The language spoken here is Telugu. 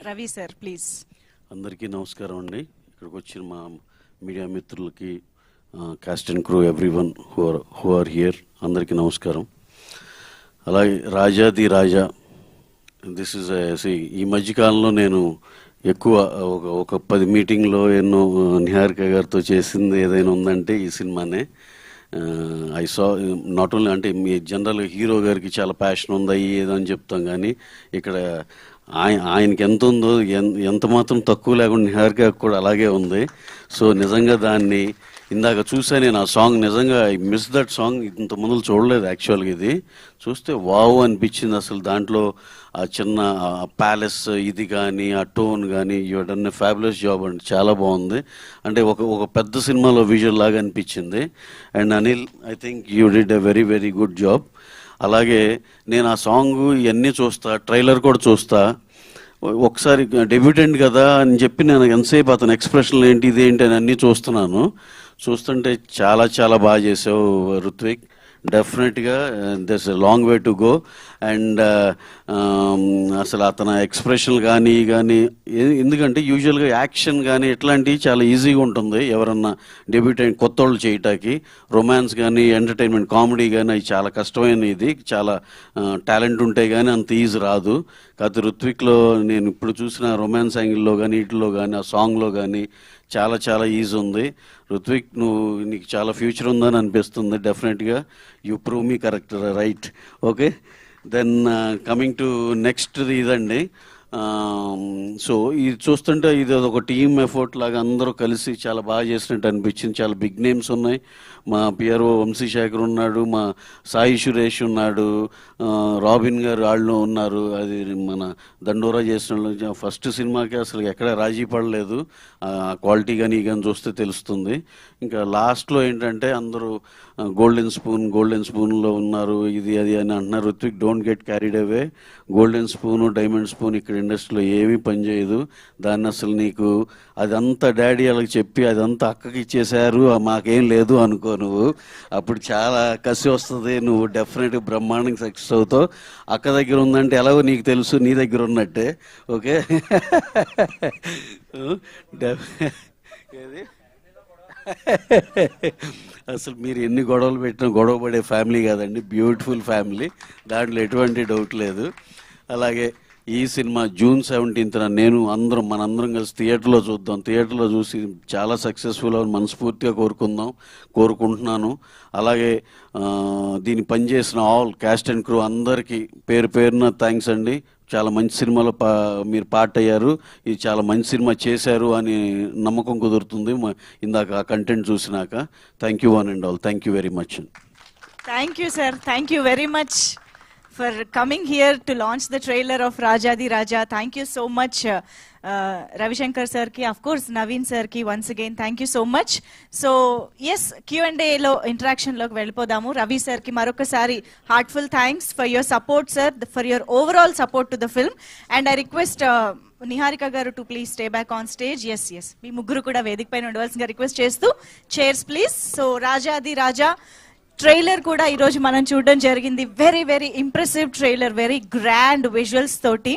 Ravi sir please. అందరికీ నమస్కారం అండి. ఇక్కడికి వచ్చిన మా మీడియా మిత్రులకి, cast and crew, everyone who are here, అందరికీ నమస్కారం. అలాగే రాజాది రాజా, దిస్ ఇస్ ఈ మధ్యకాలంలో నేను ఎక్కువ ఒక 10 మీటింగ్లో ఎన్నో నిహారిక గారితో చేసింది ఏదైనా ఉందంటే ఈ సినిమానే. ఐ సా నాట్ ఓన్లీ, అంటే మీ జనరల్గా హీరో గారికి చాలా ప్యాషన్ ఉందా ఏదో అని చెప్తాం, కానీ ఇక్కడ ఆయనకి ఎంత ఉందో ఎంత మాత్రం తక్కువ లేకుండా నిహారిక కూడా అలాగే ఉంది. సో నిజంగా దాన్ని ఇందాక చూసా నేను, ఆ సాంగ్ నిజంగా ఐ మిస్ దట్ సాంగ్. ఇంత ముందు చూడలేదు యాక్చువల్గా, ఇది చూస్తే వావ్ అనిపించింది. అసలు దాంట్లో ఆ చిన్న ప్యాలెస్ ఇది కానీ, ఆ టోన్ కానీ, you done a fabulous job అండి, చాలా బాగుంది. అంటే ఒక పెద్ద సినిమాలో విజువల్ లాగా అనిపించింది. And Anil, I think you did a very very good job. అలాగే నేను ఆ సాంగ్ ఇవన్నీ చూస్తా, ట్రైలర్ కూడా చూస్తా. ఒకసారి డెబ్యూటెంట్ కదా అని చెప్పి నేను ఎంతసేపు అతని ఎక్స్ప్రెషన్లు ఏంటి ఇదేంటి అని అన్నీ చూస్తుంటే చాలా చాలా బాగా చేసావు రుత్విక్. డెఫినెట్గా దర్స్ a long way to go. And అసలు అతని ఎక్స్ప్రెషన్లు కానీ ఎందుకంటే యూజువల్గా యాక్షన్ కానీ ఇట్లాంటివి చాలా ఈజీగా ఉంటుంది ఎవరన్నా డెబ్యూటెంట్ కొత్త వాళ్ళు చేయటానికి. రొమాన్స్ కానీ, ఎంటర్టైన్మెంట్, కామెడీ కానీ అవి చాలా కష్టమైన ఇది, చాలా టాలెంట్ ఉంటే కానీ అంత ఈజీ రాదు. కాకపోతే రుత్విక్లో నేను ఇప్పుడు చూసిన రొమాన్స్ యాంగిల్లో కానీ, వీటిలో కానీ, ఆ సాంగ్లో కానీ చాలా చాలా ఈజీ ఉంది. రుత్విక్, నీకు చాలా ఫ్యూచర్ ఉందని అనిపిస్తుంది. డెఫినెట్గా you prove me correct, right, okay. Then coming to next ఇదండి. సో ఇది చూస్తుంటే ఇది ఒక టీమ్ ఎఫర్ట్ లాగా అందరూ కలిసి చాలా బాగా చేసినట్టు అనిపించింది. చాలా బిగ్ నేమ్స్ ఉన్నాయి. మా పిఆర్ఓ వంశీశేఖర్ ఉన్నాడు, మా సాయి సురేష్ ఉన్నాడు, రాబిన్ గారు వాళ్ళు ఉన్నారు. అది మన దండోరా చేసిన ఫస్ట్ సినిమాకి అసలు ఎక్కడ రాజీ పడలేదు. క్వాలిటీ కానీ చూస్తే తెలుస్తుంది. ఇంకా లాస్ట్లో ఏంటంటే అందరూ గోల్డెన్ స్పూన్లో ఉన్నారు, ఇది అది అని అంటున్నారు. Ruthvik, don't get carried away. Golden spoon, diamond spoon ఇక్కడ ఇండస్ట్రీలో ఏమీ పనిచేయదు. దాన్ని అసలు నీకు అదంతా డాడీ వాళ్ళకి చెప్పి అదంతా అక్కకి ఇచ్చేశారు, మాకేం లేదు అనుకో నువ్వు. అప్పుడు చాలా కసి వస్తుంది. నువ్వు డెఫినెట్గా బ్రహ్మాండంగా సక్సెస్ అవుతావు. అక్క దగ్గర ఉందంటే ఎలాగో నీకు తెలుసు, నీ దగ్గర ఉన్నట్టే, ఓకే. అసలు మీరు ఎన్ని గొడవలు పెట్టినా గొడవ పడే ఫ్యామిలీ కాదండి, బ్యూటిఫుల్ ఫ్యామిలీ, దాంట్లో ఎటువంటి డౌట్ లేదు. అలాగే ఈ సినిమా June 17th మనందరం కలిసి థియేటర్లో చూద్దాం. థియేటర్లో చూసి చాలా సక్సెస్ఫుల్ అని మనస్ఫూర్తిగా కోరుకుంటున్నాను. అలాగే దీన్ని పనిచేసిన ఆల్ కాస్ట్ అండ్ క్రూ అందరికీ పేరు పేరున థ్యాంక్స్ అండి. చాలా మంచి సినిమాలో మీరు పార్ట్ అయ్యారు. ఇది చాలా మంచి సినిమా చేశారు అని నమ్మకం కుదురుతుంది ఇందాక ఆ కంటెంట్ చూసినాక. Thank you one and all. Thank you very much. Thank you sir. Thank you very much for coming here to launch the trailer of Rajadi Raja. Thank you so much, Ravi Shankar sir ki, of course Naveen sir ki, once again thank you so much. So yes, Q&A lo interaction lo vellipodamu. Ravi sir ki marokasari heartful thanks for your support sir, for your overall support to the film. And I request Niharika garu to please stay back on stage. Yes, మీ ముగ్గురు కూడా వేదిక పైన ఉండవలసిందిగా రిక్వెస్ట్ చేస్తూ, chairs please. So Rajadi Raja trailer కూడా ఈరోజు మనం చూడడం జరిగింది. Very very impressive trailer, very grand visuals తోటి.